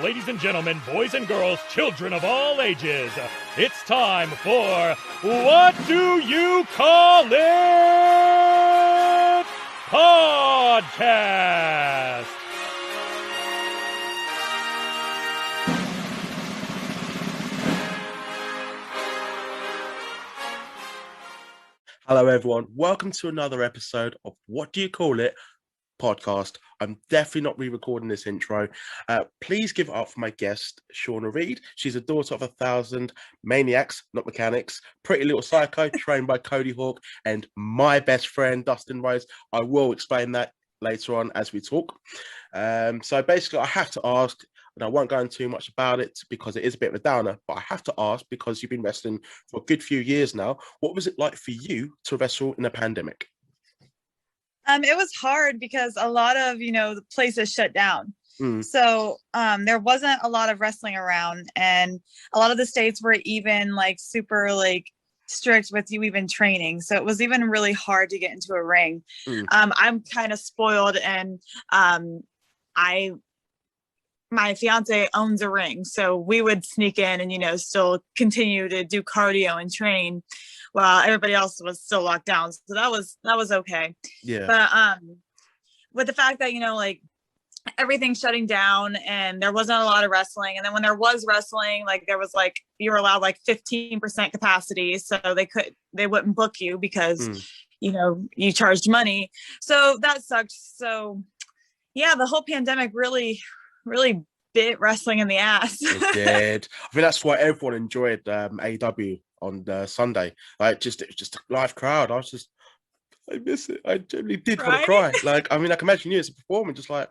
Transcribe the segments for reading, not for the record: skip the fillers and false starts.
ladies and gentlemen, boys and girls, children of all ages, it's time for What Do You Call It? Podcast. Hello, everyone. Welcome to another episode of What Do You Call It? Podcast. I'm definitely not re-recording this intro. Please give it up for my guest, Shawna Reed. She's a daughter of 1,000 maniacs, not mechanics, pretty little psycho, trained by Cody Hawk, and my best friend, Dustin Rhodes. I will explain that later on as we talk. So basically, I have to ask, and I won't go into too much about it because it is a bit of a downer, but I have to ask, because you've been wrestling for a good few years now, what was it like for you to wrestle in a pandemic? It was hard because a lot of, the places shut down. So there wasn't a lot of wrestling around, and a lot of the states were even super strict with you even training. So it was even really hard to get into a ring. I'm kind of spoiled, and my fiance owns a ring, so we would sneak in and, still continue to do cardio and train while everybody else was still locked down. So that was okay. Yeah. But with the fact that, everything shutting down and there wasn't a lot of wrestling. And then when there was wrestling, there was you were allowed 15% capacity. So they wouldn't book you because, you charged money. So that sucked. So yeah, the whole pandemic really bit wrestling in the ass. It did. I think that's why everyone enjoyed AEW on Sunday. It was just a live crowd. I miss it. I genuinely did want to cry. I can imagine you as a performer, just I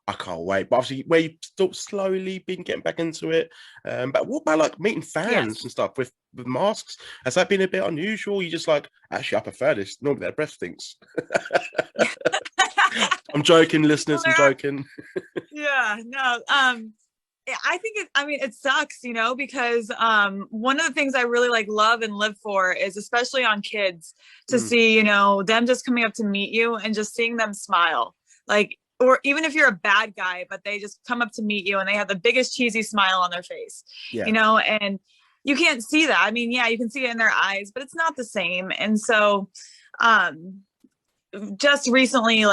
can't wait. But obviously, where you've still slowly been getting back into it. But what about meeting fans and stuff with masks? Has that been a bit unusual? You just actually, I prefer this. Normally, their breath stinks. I'm joking, listeners. I'm joking. Yeah, no. I think it sucks, because one of the things I really love and live for is, especially on kids, to see, them just coming up to meet you and just seeing them smile. Or even if you're a bad guy, but they just come up to meet you and they have the biggest cheesy smile on their face, and you can't see that. You can see it in their eyes, but it's not the same. And so just recently,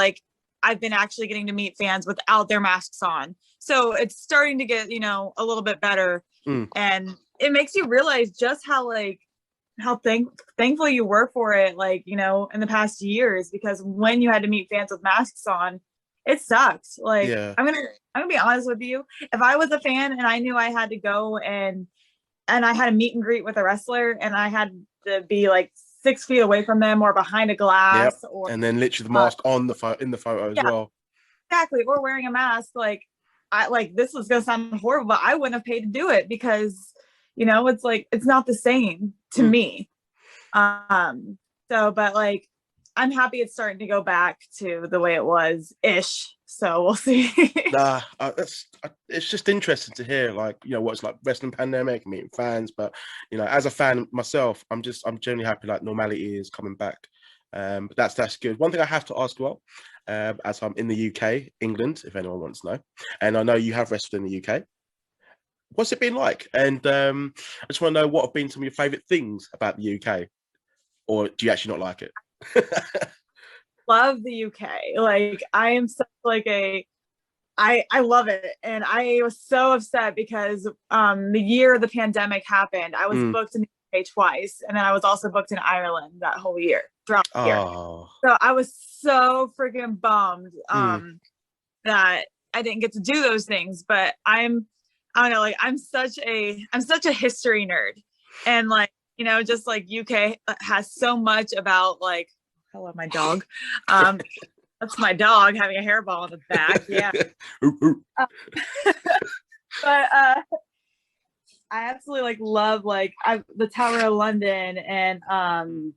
I've been actually getting to meet fans without their masks on. So it's starting to get, a little bit better. And it makes you realize just how thankful you were for it, in the past years, because when you had to meet fans with masks on, it sucks. I'm gonna be honest with you. If I was a fan and I knew I had to go and I had a meet and greet with a wrestler and I had to be 6 feet away from them or behind a glass, and then literally the mask in the photo as well. Exactly. Or wearing a mask. This was gonna sound horrible, but I wouldn't have paid to do it because, it's not the same to me. But I'm happy it's starting to go back to the way it was ish. So we'll see. It's just interesting to hear, what it's like wrestling pandemic, meeting fans. But as a fan myself, I'm generally happy normality is coming back. But that's good. One thing I have to ask, as I'm in the UK, England, if anyone wants to know, and I know you have wrestled in the UK. What's it been like? And I just want to know what have been some of your favourite things about the UK, or do you actually not like it? Love the UK. I am such I love it. And I was so upset because the year the pandemic happened, I was booked in the UK twice. And then I was also booked in Ireland that whole year, throughout the year. So I was so freaking bummed that I didn't get to do those things. But I'm such a history nerd. And just UK has so much about hello, my dog. That's my dog having a hairball on his back. Yeah. But I absolutely love the Tower of London, and I'm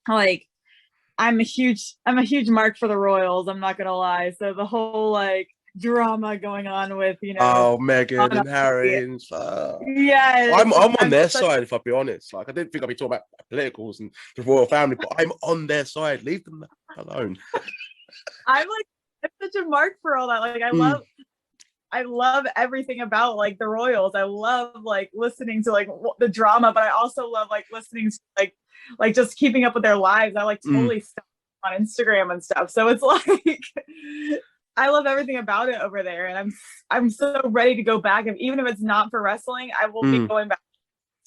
a huge mark for the Royals. I'm not gonna lie. So the whole drama going on with Meghan and Harry and stuff. Yeah, I'm on their side, if I'll be honest. I didn't think I'd be talking about politicals and the royal family, but I'm on their side. Leave them alone. I'm such a mark for all that. I love everything about like the Royals. I love like listening to like the drama, but I also love like listening to like just keeping up with their lives. I like totally stuff on Instagram and stuff. So it's like I love everything about it over there, and I'm so ready to go back. Even if it's not for wrestling, I will be going back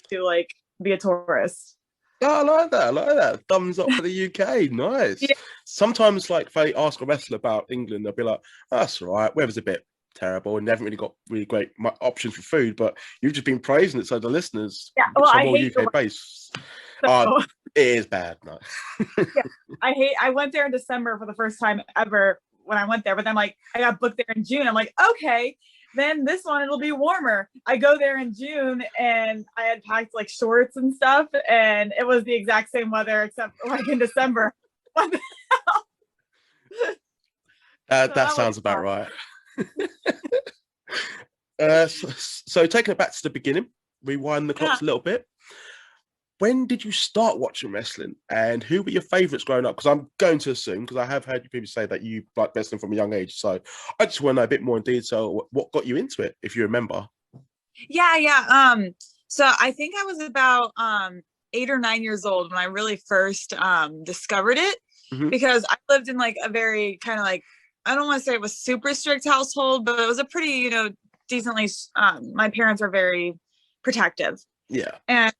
to like be a tourist. Oh, I like that. I like that. Thumbs up for the UK. Nice. Yeah. Sometimes, like, if they ask a wrestler about England, they'll be like, oh, that's all right. Weather's a bit terrible and they haven't really got really great options for food, but you've just been praising it. So the listeners, well, I hate UK based. So. It is bad. No. I went there in December for the first time ever when I went there, but then like I got booked there in June. I'm like, okay, then this one it'll be warmer. I go there in June and I had packed like shorts and stuff, and it was the exact same weather except like in December. What the hell? That sounds about right. So taking it back to the beginning, rewind the clocks a little bit. When did you start watching wrestling, and who were your favorites growing up? Because I'm going to assume, because I have heard you people say that you like wrestling from a young age. So I just want to know a bit more in detail what got you into it, if you remember. Yeah. So I think I was about 8 or 9 years old when I really first discovered it, because I lived in like a very kind of like, I don't want to say it was super strict household, but it was a pretty, decently, my parents were very protective. Yeah. And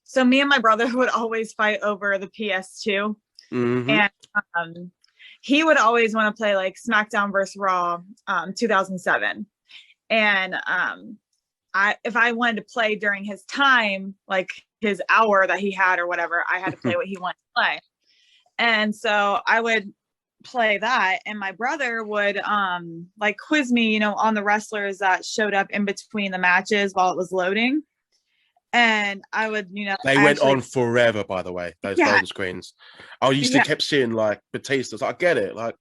so me and my brother would always fight over the PS2. And he would always want to play like Smackdown versus Raw 2007. And if I wanted to play during his time, like his hour that he had or whatever, I had to play what he wanted to play. And so I would play that, and my brother would like quiz me, on the wrestlers that showed up in between the matches while it was loading. And I would, they went on forever, by the way, those loading screens. I used to kept seeing like Batista. So I get it, like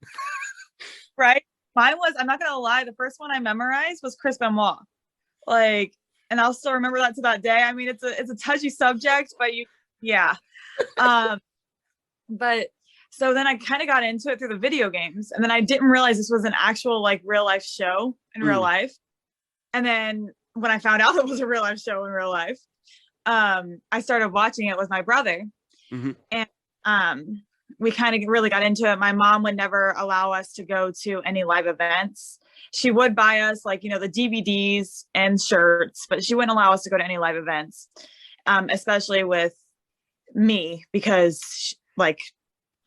right. Mine was, I'm not gonna lie, the first one I memorized was Chris Benoit. Like, and I'll still remember that to that day. I mean, it's a touchy subject, but but so then I kind of got into it through the video games, and then I didn't realize this was an actual like real life show in real life. And then when I found out it was a real life show in real life, I started watching it with my brother, and we kind of really got into it. My mom would never allow us to go to any live events. She would buy us like, the DVDs and shirts, but she wouldn't allow us to go to any live events, especially with me, because like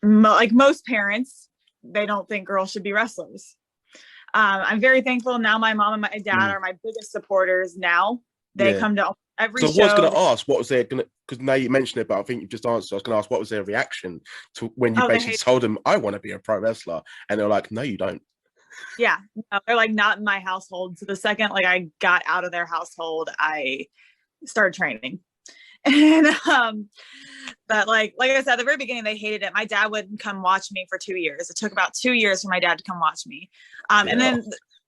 most parents, they don't think girls should be wrestlers. I'm very thankful now. My mom and my dad are my biggest supporters now. They come to every show. So I was going to ask, what was their, because now you mentioned it, but I think you've just answered. I was going to ask, what was their reaction to when you basically told them, I want to be a pro wrestler? And they're like, no, you don't. Yeah. They're like, not in my household. So the second like I got out of their household, I started training. And but like I said at the very beginning, they hated it. My dad wouldn't come watch me for 2 years. It took about 2 years for my dad to come watch me. And then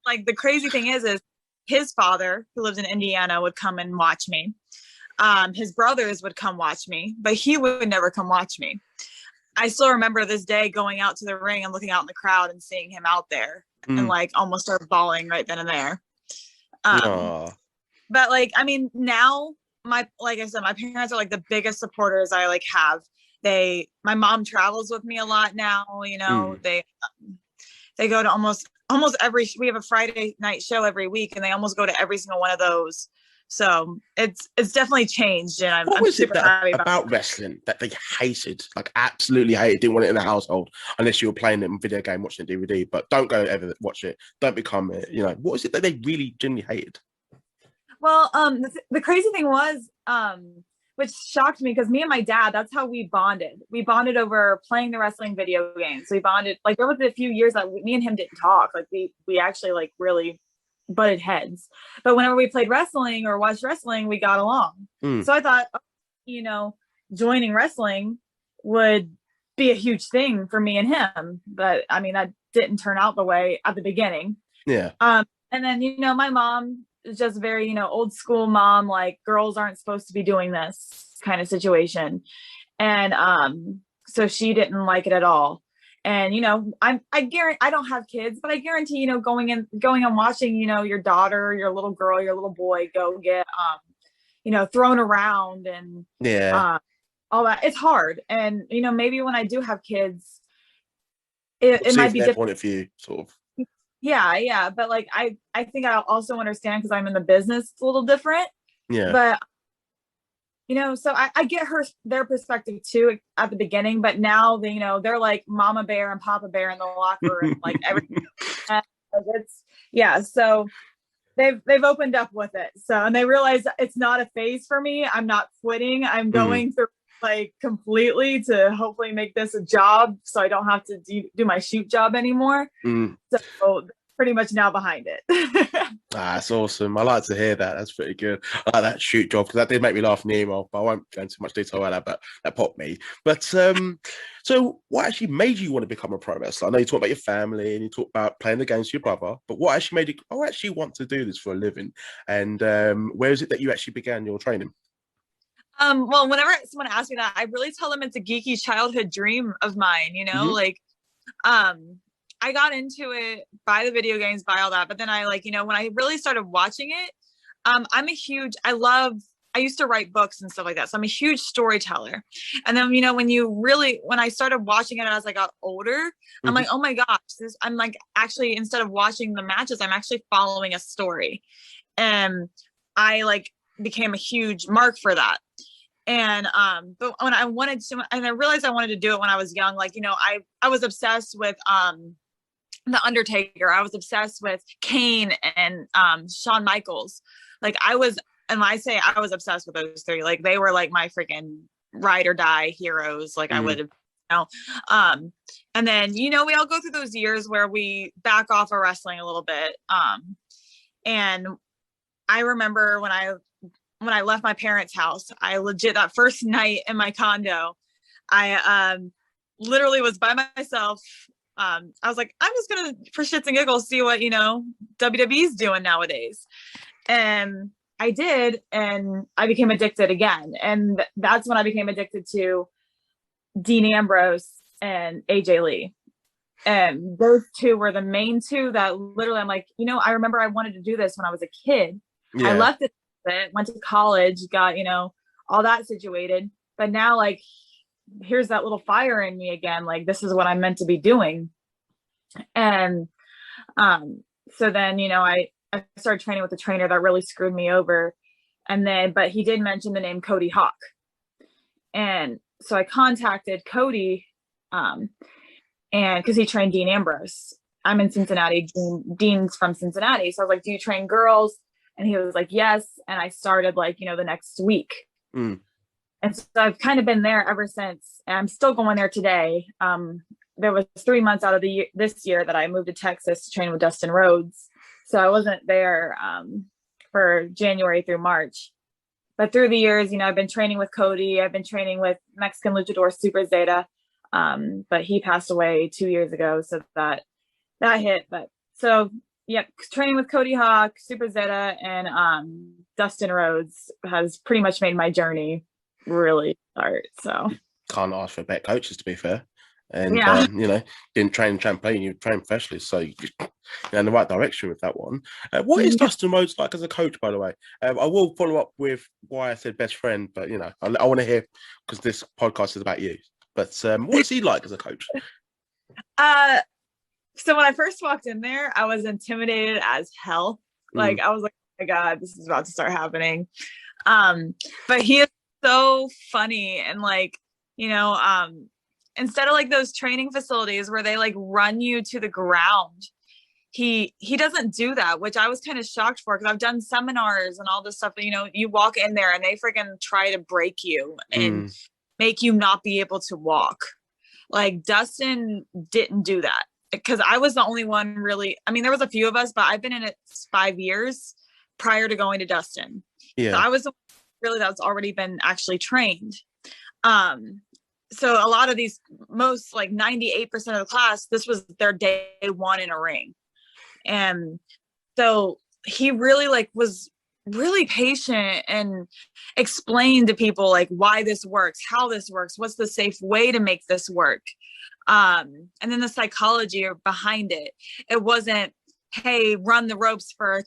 like the crazy thing is his father, who lives in Indiana, would come and watch me. His brothers would come watch me, but he would never come watch me. I still remember this day going out to the ring and looking out in the crowd and seeing him out there and like almost start bawling right then and there. But like, I mean, now like I said, my parents are like the biggest supporters I like have. My mom travels with me a lot now, they go to almost we have a Friday night show every week, and they almost go to every single one of those. So it's definitely changed, and I'm super happy about wrestling that they hated, like absolutely hated, didn't want it in the household unless you were playing it on video game, watching a DVD. But don't go ever watch it. Don't become it. What is it that they really genuinely hated? Well, the crazy thing was, which shocked me, because me and my dad, that's how we bonded. We bonded over playing the wrestling video games. We bonded, like there was a few years that me and him didn't talk. Like we actually like really butted heads. But whenever we played wrestling or watched wrestling, we got along. So I thought, joining wrestling would be a huge thing for me and him. But I mean, that didn't turn out the way at the beginning. Yeah. And then, my mom is just very, old school mom, like girls aren't supposed to be doing this kind of situation. And so she didn't like it at all. And, I guarantee, I don't have kids, but I guarantee, going and watching, your daughter, your little girl, your little boy go get, thrown around and all that. It's hard. And, maybe when I do have kids, it might be their different point of view, sort of. Yeah. But like, I think I also understand because I'm in the business, it's a little different. Yeah. But, so I get their perspective too at the beginning, but now they, they're like Mama Bear and Papa Bear in the locker room, like everything. So they've opened up with it. So, and they realize it's not a phase for me. I'm not quitting. I'm going through like completely to hopefully make this a job so I don't have to do my shoot job anymore. So pretty much now behind it. That's awesome. I like to hear that. That's pretty good. I like that shoot job because that did make me laugh in the email, but I won't go into much detail about that, but that popped me. But so what actually made you want to become a pro wrestler? I know you talk about your family and you talk about playing the games with your brother, but what actually made you, I actually want to do this for a living? And where is it that you actually began your training? Well, whenever someone asks me that, I really tell them it's a geeky childhood dream of mine, I got into it by the video games, by all that. But then I when I really started watching it, I used to write books and stuff like that. So I'm a huge storyteller. And then, when I started watching it as I got older, I'm like, oh my gosh, I'm like, actually, instead of watching the matches, I'm actually following a story. And I became a huge mark for that. And, but when I wanted to, and I realized I wanted to do it when I was young, I was obsessed with, The Undertaker. I was obsessed with Kane and Shawn Michaels. And when I say I was obsessed with those three, they were like my freaking ride or die heroes. I would have, and then, we all go through those years where we back off of wrestling a little bit. And I remember when I left my parents' house, I legit, that first night in my condo, I literally was by myself. I was like, I'm just gonna, for shits and giggles, see what WWE's doing nowadays. And I did, and I became addicted again. And that's when I became addicted to Dean Ambrose and AJ Lee. And those two were the main two that literally I'm like, I remember I wanted to do this when I was a kid. Yeah. I left it, went to college, got, all that situated. But now here's that little fire in me again. This is what I'm meant to be doing. And so then, I started training with a trainer that really screwed me over. And then, but he did mention the name Cody Hawk. And so I contacted Cody, and because he trained Dean Ambrose. I'm in Cincinnati. Dean's from Cincinnati. So I was like, do you train girls? And he was like, yes. And I started the next week. And so I've kind of been there ever since. And I'm still going there today. There was 3 months out of this year that I moved to Texas to train with Dustin Rhodes. So I wasn't there for January through March. But through the years, I've been training with Cody. I've been training with Mexican luchador Super Zeta. But he passed away 2 years ago. So that hit. But so, yeah, training with Cody Hawk, Super Zeta, and Dustin Rhodes has pretty much made my journey really start. So can't ask for better coaches, to be fair. And didn't train trampoline, you train professionally, so you're in the right direction with that one. What is Dustin Rhodes like as a coach, by the way? I will follow up with why I said best friend, but I want to hear, because this podcast is about you. But what is he like as a coach? So when I first walked in there, I was intimidated as hell. I was like, oh my God, this is about to start happening. But he is so funny and instead of those training facilities where they run you to the ground, he doesn't do that, which I was kind of shocked for, because I've done seminars and all this stuff. You walk in there and they freaking try to break you and make you not be able to walk. Dustin didn't do that, because I was the only one really. I mean, there was a few of us, but I've been in it 5 years prior to going to Dustin. Yeah. So I was really that's already been actually trained. So a lot of these, most 98% of the class, this was their day one in a ring. And so he really was really patient and explain to people like why this works, how this works, what's the safe way to make this work. And then the psychology behind it. It wasn't, hey, run the ropes for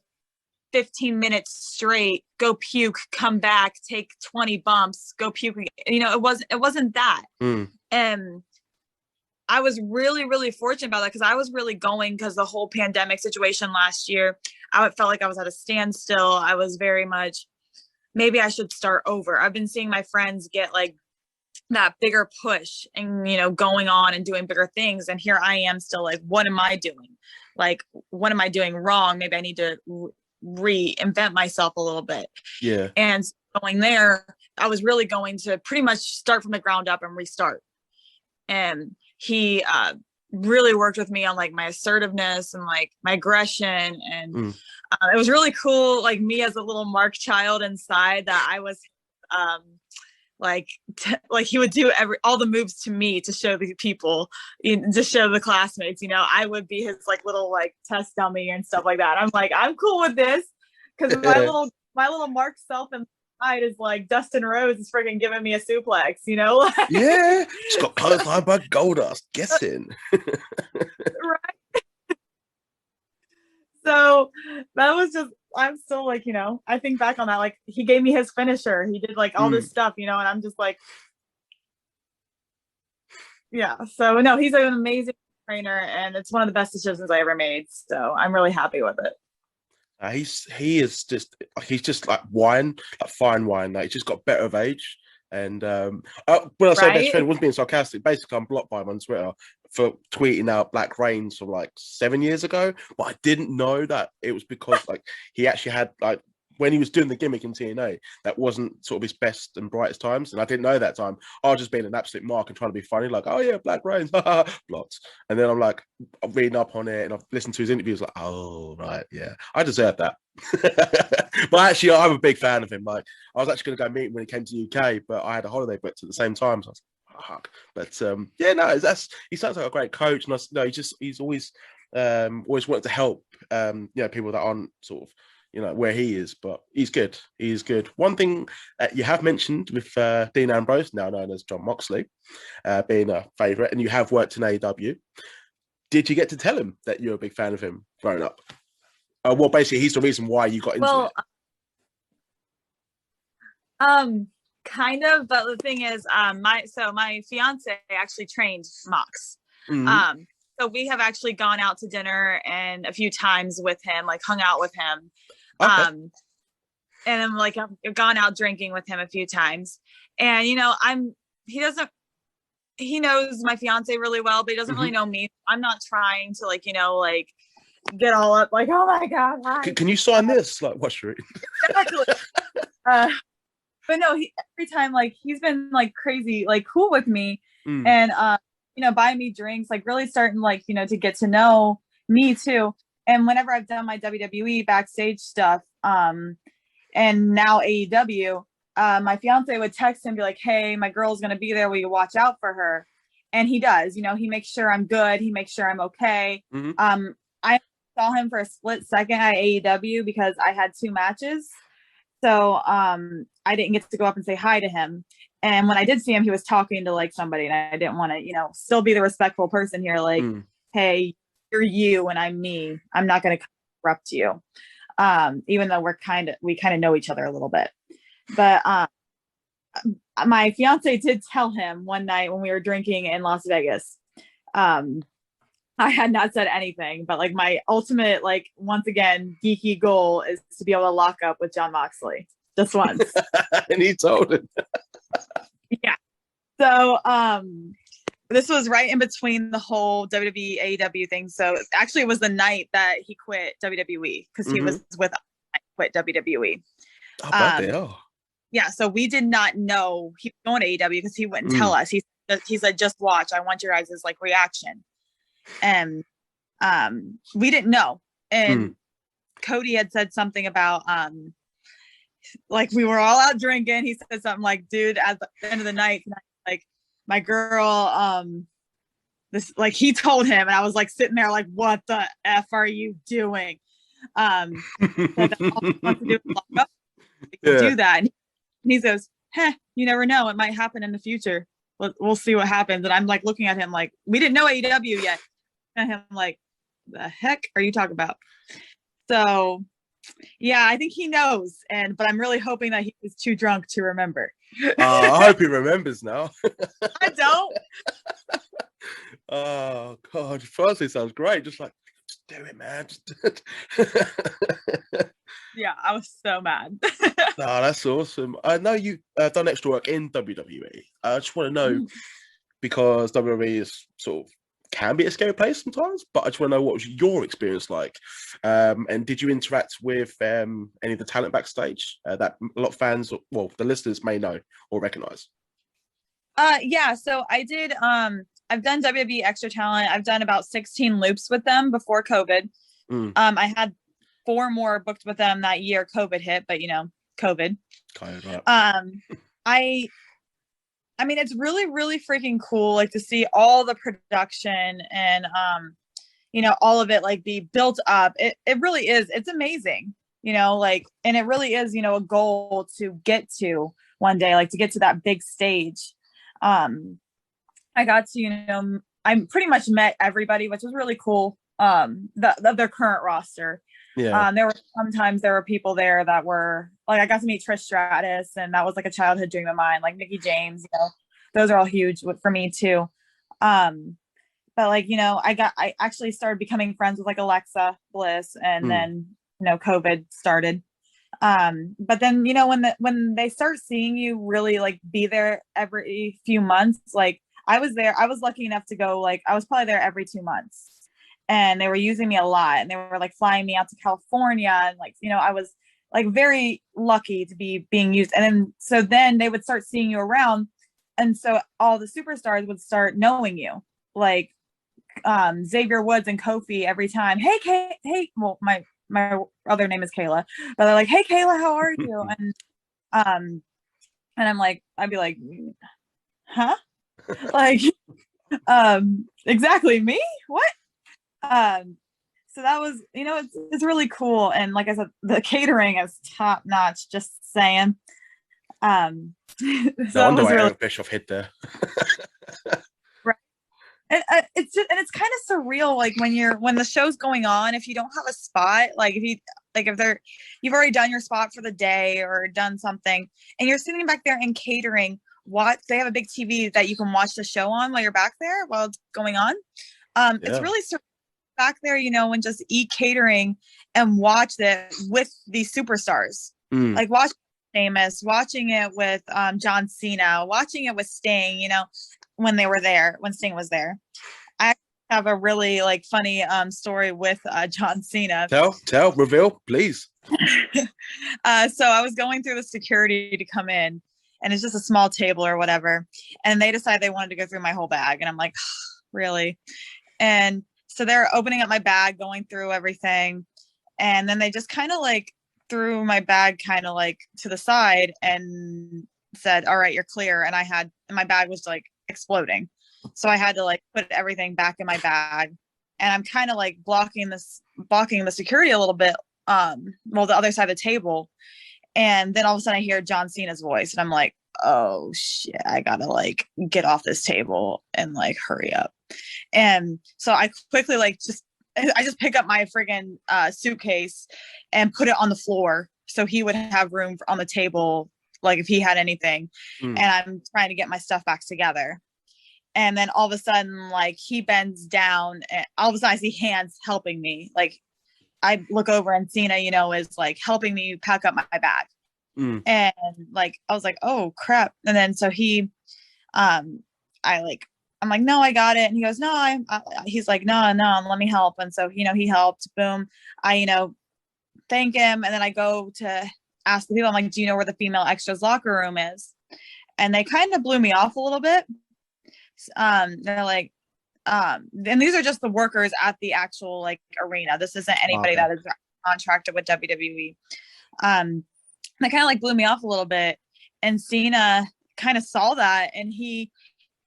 15 minutes straight, go puke, come back, take 20 bumps, go puke. You know, it wasn't that. And I was really, really fortunate about that, because I was really going, because the whole pandemic situation last year, I felt like I was at a standstill. I was very much, maybe I should start over. I've been seeing my friends get like that bigger push and, you know, going on and doing bigger things. And here I am still like, what am I doing? Like, what am I doing wrong? Maybe I need to reinvent myself a little bit. Yeah. And going there, I was really going to pretty much start from the ground up and restart. And he really worked with me on like my assertiveness and like my aggression. And it was really cool, like me as a little Mark child inside, that I was like he would do all the moves to me to show the people, to show the classmates, you know, I would be his like little like test dummy and stuff like that. I'm like, I'm cool with this, because my little Mark self inside is like, Dustin Rhodes is freaking giving me a suplex, you know? Like, yeah, just got clotheslined by Goldust, guessing. Right. So that was just, I'm still like, you know, I think back on that, like he gave me his finisher, he did like all this stuff, you know, and I'm just like, yeah. So no, he's an amazing trainer, and it's one of the best decisions I ever made. So I'm really happy with it. He's just like wine, like fine wine. Like, he's just got better of age. And when I say best friend, I wasn't being sarcastic. Basically, I'm blocked by him on Twitter for tweeting out Black Reigns from like 7 years ago. But I didn't know that it was because like he actually had like, when he was doing the gimmick in TNA, that wasn't sort of his best and brightest times. And I didn't know that time. I was just being an absolute mark and trying to be funny, like, oh yeah, Black Reigns, blocked. And then I'm like, I'm reading up on it and I've listened to his interviews, like, oh, right, yeah, I deserve that. But actually, I'm a big fan of him. Like, I was actually going to go meet him when he came to UK, but I had a holiday booked at the same time. So I was like, fuck. But yeah, no, he sounds like a great coach. And he's always wanted to help, people that aren't sort of, where he is, but he's good. He's good. One thing you have mentioned with Dean Ambrose, now known as Jon Moxley, being a favourite, and you have worked in AEW. Did you get to tell him that you're a big fan of him growing up? Well, basically, he's the reason why you got into it. Kind of, but the thing is, my fiance actually trained Mox. Mm-hmm. So we have actually gone out to dinner and a few times with him, like hung out with him. Okay. And I'm like, I've gone out drinking with him a few times, and he knows my fiance really well, but he doesn't really know me. I'm not trying to get all up like, oh my God. Hi. Can you sign this? Like, what's your exactly. But no, every time he's been crazy, cool with me and buying me drinks, really starting to get to know me too. And whenever I've done my WWE backstage stuff, and now AEW, my fiance would text him and be like, hey, my girl's going to be there. Will you watch out for her? And he does, he makes sure I'm good. He makes sure I'm okay. Mm-hmm. I saw him for a split second at AEW because I had 2 matches. So I didn't get to go up and say hi to him. And when I did see him, he was talking to somebody, and I didn't want to, still be the respectful person here. Hey, you're you and I'm me. I'm not going to corrupt you. Even though we kind of know each other a little bit. But my fiance did tell him one night when we were drinking in Las Vegas. I had not said anything, but my ultimate, once again, geeky goal is to be able to lock up with Jon Moxley just once. And he told him. Yeah. So, this was right in between the whole WWE AEW thing. So actually it was the night that he quit WWE because he was with us when I quit WWE. Oh, yeah. So we did not know he was going to AEW because he wouldn't tell us. He said, just watch. I want your guys' reaction. And we didn't know. And Cody had said something about we were all out drinking. He said something like, dude, at the end of the night, my girl, he told him, and I was sitting there what the F are you doing? Said that all he wants to do is lock up. He can Yeah. do that. And he says, you never know. It might happen in the future. We'll see what happens. And I'm like looking at him like, we didn't know AEW yet. And him like, the heck are you talking about? So yeah, I think he knows. But I'm really hoping that he was too drunk to remember. I hope he remembers now. I don't. Oh God! Firstly, sounds great. Just like, just do it, man. Just Yeah, I was so mad. No, that's awesome. I know you done extra work in WWE. I just want to know because WWE is sort of can be a scary place sometimes, but I just want to know what was your experience like, and did you interact with any of the talent backstage that a lot of fans, well, the listeners may know or recognize? Yeah, so I did. I've done WWE Extra Talent. I've done about 16 loops with them before COVID. I had 4 more booked with them that year. COVID hit, but COVID. Right. I mean, it's really, really freaking cool, like to see all the production and all of it like be built up. It really is. It's amazing, and it really is, a goal to get to one day, like to get to that big stage. I got to, I pretty much met everybody, which was really cool. Their current roster. Yeah. There were people there that were like, I got to meet Trish Stratus, and that was like a childhood dream of mine. Like Mickie James, those are all huge for me too. But like, I actually started becoming friends with like Alexa Bliss, and then, COVID started. But then, when they start seeing you really like be there every few months, like I was lucky enough to go, like, I was probably there every 2 months. And they were using me a lot, and they were like flying me out to California, and like, I was like very lucky to be being used. And then they would start seeing you around, and so all the superstars would start knowing you, like Xavier Woods and Kofi every time. Hey, well, my other name is Kayla, but they're like, hey Kayla, how are you? And I'm like, I'd be like, huh? Like, exactly me? What? So that was, it's really cool. And like I said, the catering is top notch, just saying. So no wonder why Eric Bischoff hit there. Right. And it's kind of surreal, like when the show's going on, if you don't have a spot, like if you've already done your spot for the day or done something, and you're sitting back there and catering, they have a big TV that you can watch the show on while you're back there while it's going on. It's really surreal back there, and just eat catering and watch it with these superstars. Like watching Famous, watching it with John Cena, watching it with Sting, when Sting was there. I have a really like funny story with John Cena. Tell, reveal, please. So I was going through the security to come in, and it's just a small table or whatever, and they decided they wanted to go through my whole bag, and I'm like, really? And so they're opening up my bag, going through everything. And then they just kind of like threw my bag kind of like to the side and said, all right, you're clear. And my bag was like exploding. So I had to like put everything back in my bag. And I'm kind of like blocking the security a little bit, the other side of the table. And then all of a sudden I hear John Cena's voice, and I'm like, oh shit, I gotta like get off this table and like hurry up. And so I quickly I just pick up my friggin' suitcase and put it on the floor so he would have room on the table, like if he had anything. And I'm trying to get my stuff back together. And then all of a sudden, like he bends down, and all of a sudden I see hands helping me. Like I look over, and Cena, is like helping me pack up my bag. And like, I was like, oh crap. And then so I'm like, no, I got it. And he goes, no, he's like, no, let me help. And so, he helped. Boom. I, thank him. And then I go to ask the people, I'm like, do you know where the female extras locker room is? And they kind of blew me off a little bit. They're like, and these are just the workers at the actual like arena. This isn't anybody that is contracted with WWE. They kind of like blew me off a little bit. And Cena kind of saw that, and he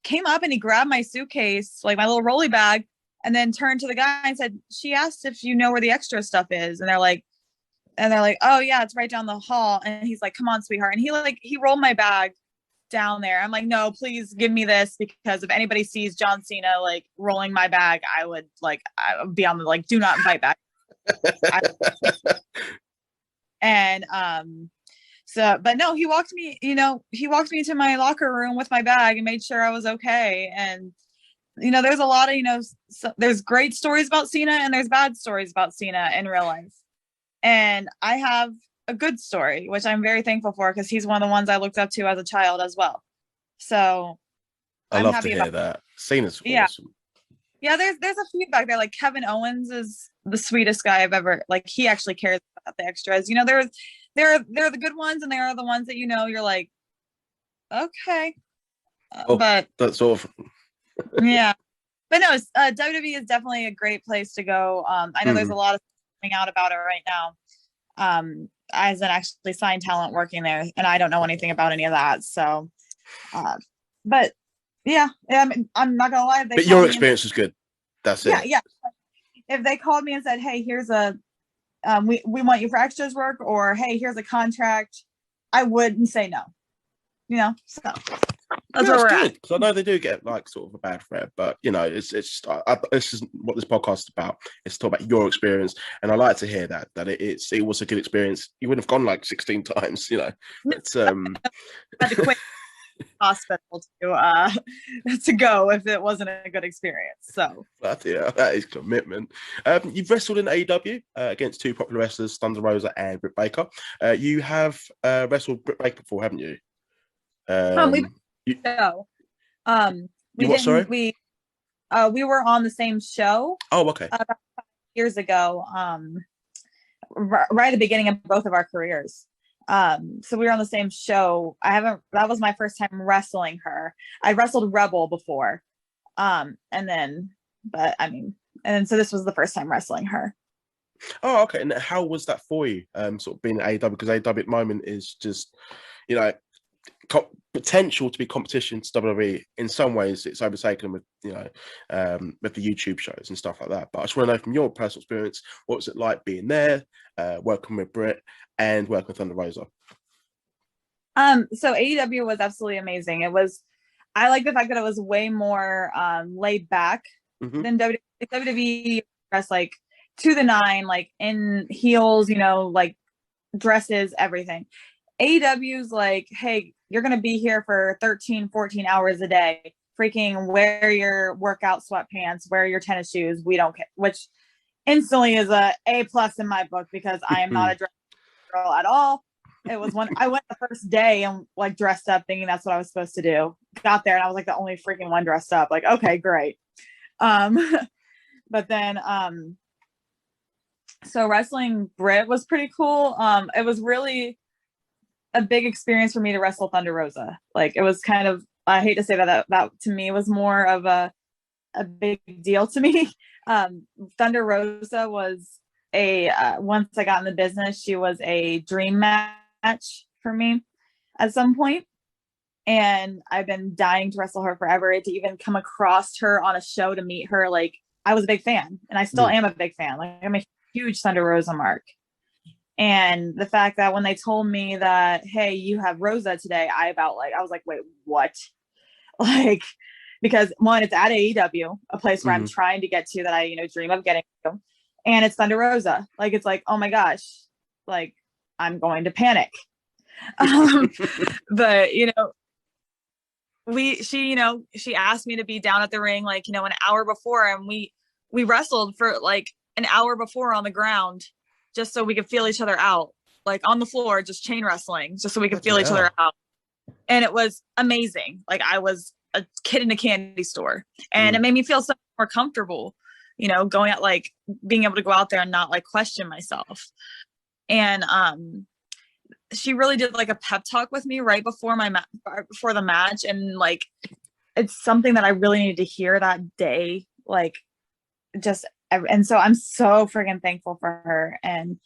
came up and he grabbed my suitcase, like my little rolly bag, and then turned to the guy and said, she asked if you know where the extra stuff is. And they're like, oh yeah, it's right down the hall. And he's like, come on, sweetheart. And he rolled my bag down there. I'm like, no, please give me this, because if anybody sees John Cena like rolling my bag, I would be on the like, do not invite back. And so, but no, he walked me to my locker room with my bag and made sure I was okay. And there's a lot of there's great stories about Cena and there's bad stories about Cena in real life, and I have a good story, which I'm very thankful for, because he's one of the ones I looked up to as a child as well. So I love to hear that. Cena's awesome. Yeah, there's a feedback there. Like Kevin Owens is the sweetest guy I've ever, like, he actually cares about the extras. There are the good ones, and there are the ones that you're like, okay, but that's awesome. Yeah, but no, WWE is definitely a great place to go. I know there's a lot of coming out about it right now. As an actually signed talent working there, and I don't know anything about any of that. So, but yeah, I'm not gonna lie. But your experience is good. That's it. Yeah. If they called me and said, "Hey, here's we want you for extras work," or "Hey, here's a contract," I wouldn't say no. So that's where we're at. Because I know they do get like sort of a bad rep, but it's this is what this podcast is about. It's talk about your experience, and I like to hear that it was a good experience. You wouldn't have gone like 16 times, It's I had to quit hospital to go if it wasn't a good experience. So that is commitment. You've wrestled in AEW against two popular wrestlers, Thunder Rosa and Britt Baker. You have wrestled Britt Baker before, haven't you? We were on the same show. Oh, okay. Years ago, right at the beginning of both of our careers. So we were on the same show. That was my first time wrestling her. I wrestled Rebel before. So this was the first time wrestling her. Oh, okay. And how was that for you? Sort of being at AEW, because AEW at the moment is just, potential to be competition to WWE. In some ways, it's overtaken with with the YouTube shows and stuff like that. But I just want to know from your personal experience, what was it like being there, working with Britt and working with Thunder Rosa? So AEW was absolutely amazing. I like the fact that it was way more laid back than WWE. WWE dressed like to the nine, like in heels, like dresses, everything. AEW's like, hey, you're going to be here for 13, 14 hours a day. Freaking wear your workout sweatpants, wear your tennis shoes. We don't care, which instantly is a A+ in my book, because I am not a dress girl at all. It was when I went the first day and like dressed up thinking that's what I was supposed to do. Got there and I was like the only freaking one dressed up. Like, okay, great. But then, so wrestling Britt was pretty cool. It was really a big experience for me to wrestle Thunder Rosa. Like, it was kind of, I hate to say that to me was more of a big deal to me. Thunder Rosa was once I got in the business, she was a dream match for me at some point. And I've been dying to wrestle her forever. To even come across her on a show, to meet her, like, I was a big fan, and I still am a big fan. Like, I'm a huge Thunder Rosa mark. And the fact that when they told me that, hey, you have Rosa today, I was like, wait, what? Like, because one, it's at AEW, a place where I'm trying to get to, that I, dream of getting to. And it's Thunder Rosa. Like, it's like, oh my gosh, like, I'm going to panic. But, she asked me to be down at the ring, like, an hour before, and we wrestled for like an hour before on the ground, just so we could feel each other out, like on the floor, just chain wrestling, just so we could feel each other out. And it was amazing. Like, I was a kid in a candy store, and it made me feel so more comfortable, going out, like being able to go out there and not like question myself. And she really did like a pep talk with me right before before the match. And like, it's something that I really needed to hear that day. Like, and so I'm so friggin' thankful for her. And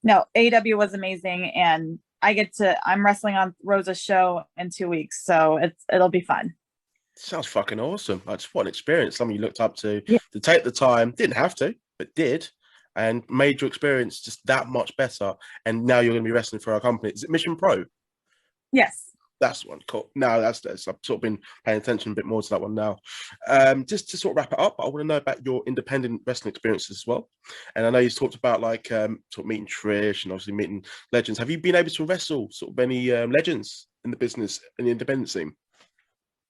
no, AEW was amazing. And I'm wrestling on Rosa's show in 2 weeks. So it'll be fun. Sounds fucking awesome. I just want an experience. Something you looked up to Yeah. to take the time, didn't have to, but did, and made your experience just that much better. And now you're going to be wrestling for our company. Is it Mission Pro? Yes. That's one. Cool. No, that's I've sort of been paying attention a bit more to that one now. Just to sort of wrap it up, I want to know about your independent wrestling experiences as well. And I know you talked about like sort of meeting Trish and obviously meeting legends. Have you been able to wrestle sort of any legends in the business in the independent scene?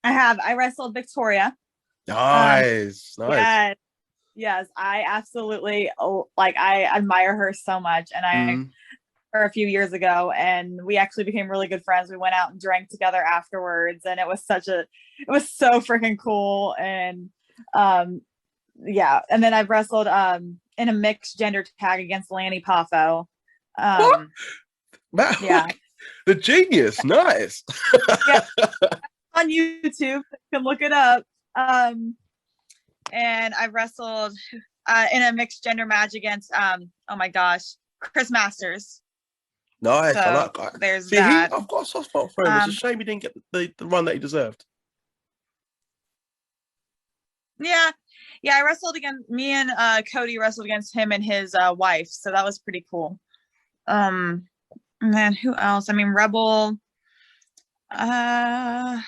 I have. I wrestled Victoria. Nice. Yes. I absolutely I admire her so much, and I her a few years ago, and we actually became really good friends. We went out and drank together afterwards, and it was so freaking cool. And yeah, and then I've wrestled in a mixed gender tag against Lanny Poffo. Yeah, the genius. Nice. Yeah, on YouTube, you can look it up. And I wrestled in a mixed gender match against oh my gosh, Chris Masters. Nice. So I like that. There's that. I've got a soft spot for him. It's a shame he didn't get the run that he deserved. Yeah. I wrestled against me and Cody wrestled against him and his wife, so that was pretty cool. And then who else? I mean, Rebel. I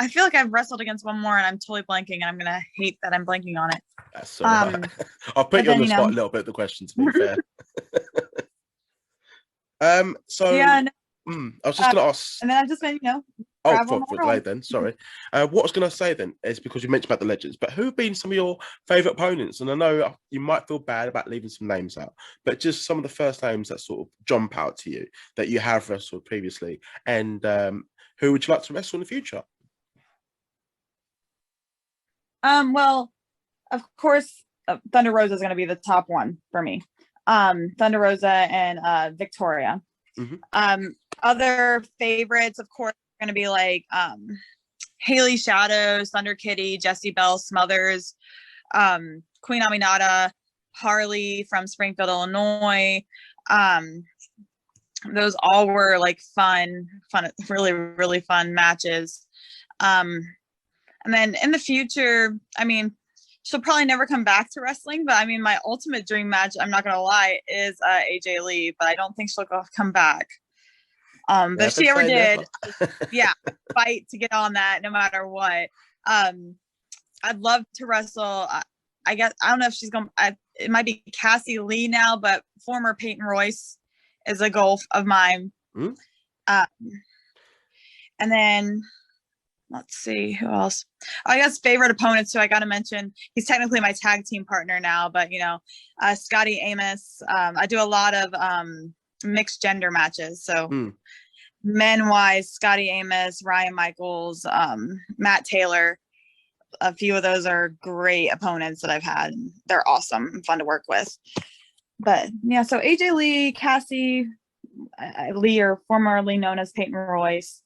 feel like I've wrestled against one more, and I'm totally blanking, and I'm gonna hate that I'm blanking on it. That's all right. I'll put you on the spot a little bit. The question, to be fair. So yeah, I was just going to ask, and then I've just been, for delayed then. Sorry. What I was going to say then is because you mentioned about the legends, but who have been some of your favorite opponents? And I know you might feel bad about leaving some names out, but just some of the first names that sort of jump out to you that you have wrestled previously, and who would you like to wrestle in the future? Well, of course, Thunder Rosa is going to be the top one for me. Thunder Rosa and Victoria. Other favorites, of course, are going to be like Haley Shadows, Thunder Kitty, Jessie Bell, Smothers, Queen Aminata, Harley from Springfield, Illinois. Those all were like fun, really, really fun matches. And then in the future, I mean, she'll probably never come back to wrestling, but I mean, my ultimate dream match, I'm not going to lie, is AJ Lee, but I don't think she'll come back. But if she ever did, fight to get on that no matter what. I'd love to wrestle. I guess, I don't know if she's going to, it might be Cassie Lee now, but former Peyton Royce is a goal of mine. And then, let's see who else. I guess favorite opponents too. I got to mention, he's technically my tag team partner now, but Scotty Amos. I do a lot of mixed gender matches. So men wise, Scotty Amos, Ryan Michaels, Matt Taylor. A few of those are great opponents that I've had. They're awesome and fun to work with. But yeah, so AJ Lee, Cassie Lee, or formerly known as Peyton Royce.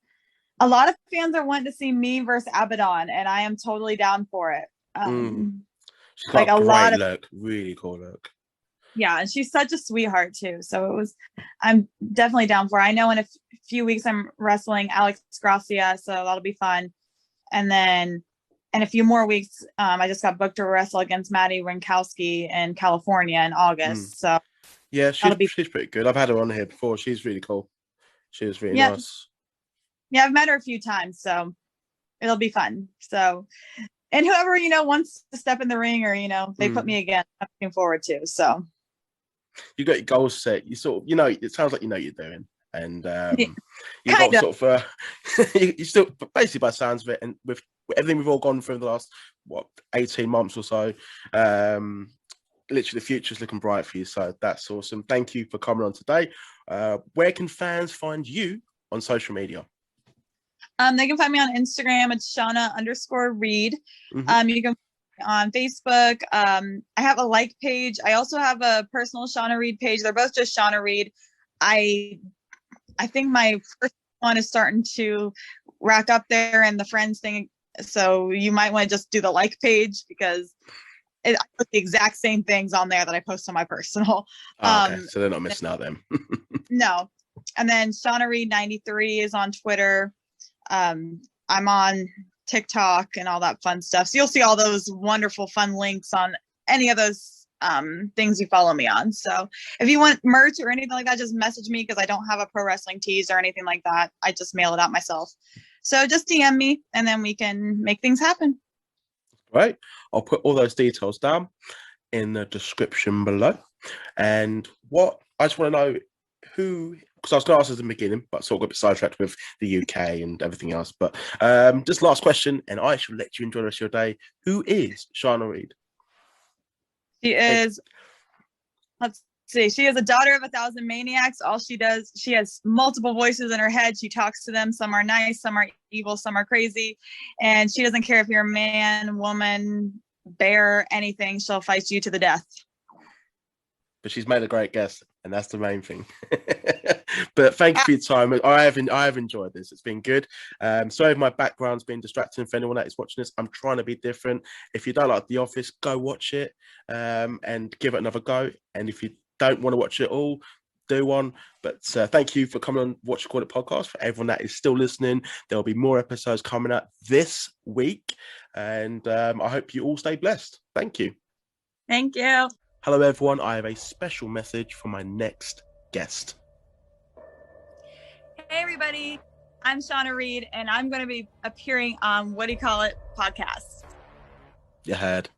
A lot of fans are wanting to see me versus Abaddon, and I am totally down for it. She's got a great look, really cool look. Yeah, and she's such a sweetheart too. So I'm definitely down for it. I know in a few weeks I'm wrestling Alex Gracia, so that'll be fun. And then in a few more weeks, I just got booked to wrestle against Maddie Rinkowski in California in August. So yeah, she's pretty good. I've had her on here before. She's really cool. She is really nice. Yeah, I've met her a few times, so it'll be fun. So, and whoever, wants to step in the ring or, they put me again, I'm looking forward to. So you got your goals set. You sort of, it sounds like you know what you're doing. And you got sort of, you still, basically by the sounds of it, and with everything we've all gone through in the last, 18 months or so, literally the future's looking bright for you. So that's awesome. Thank you for coming on today. Where can fans find you on social media? They can find me on Instagram. It's Shawna_Reed. You can find me on Facebook. I have a like page. I also have a personal Shawna Reed page. They're both just Shawna Reed. I think my first one is starting to rack up there and the friends thing. So you might want to just do the like page because I put the exact same things on there that I post on my personal. Okay, so they're not missing out then. No. And then Shawna Reed 93 is on Twitter. I'm on TikTok and all that fun stuff. So you'll see all those wonderful, fun links on any of those things you follow me on. So if you want merch or anything like that, just message me, because I don't have a pro wrestling tees or anything like that. I just mail it out myself. So just DM me and then we can make things happen. Right. I'll put all those details down in the description below. And what I just want to know who, because I was going to ask at the beginning, but sort of got a bit sidetracked with the UK and everything else. But just last question, and I shall let you enjoy the rest of your day. Who is Shawna Reed? She is, let's see, she is a daughter of 1,000 maniacs. All she does, she has multiple voices in her head. She talks to them. Some are nice, some are evil, some are crazy. And she doesn't care if you're a man, woman, bear, anything. She'll fight you to the death. But she's made a great guest, and that's the main thing. But thank you for your time. I have enjoyed this. It's been good. Sorry if my background's been distracting for anyone that is watching this. I'm trying to be different. If you don't like The Office, go watch it and give it another go. And if you don't want to watch it all, do one. But thank you for coming on Watch Your Call It podcast. For everyone that is still listening, there will be more episodes coming out this week. And I hope you all stay blessed. Thank you. Thank you. Hello, everyone. I have a special message for my next guest. Hey, everybody. I'm Shawna Reed, and I'm going to be appearing on What Do You Call It podcast. You heard.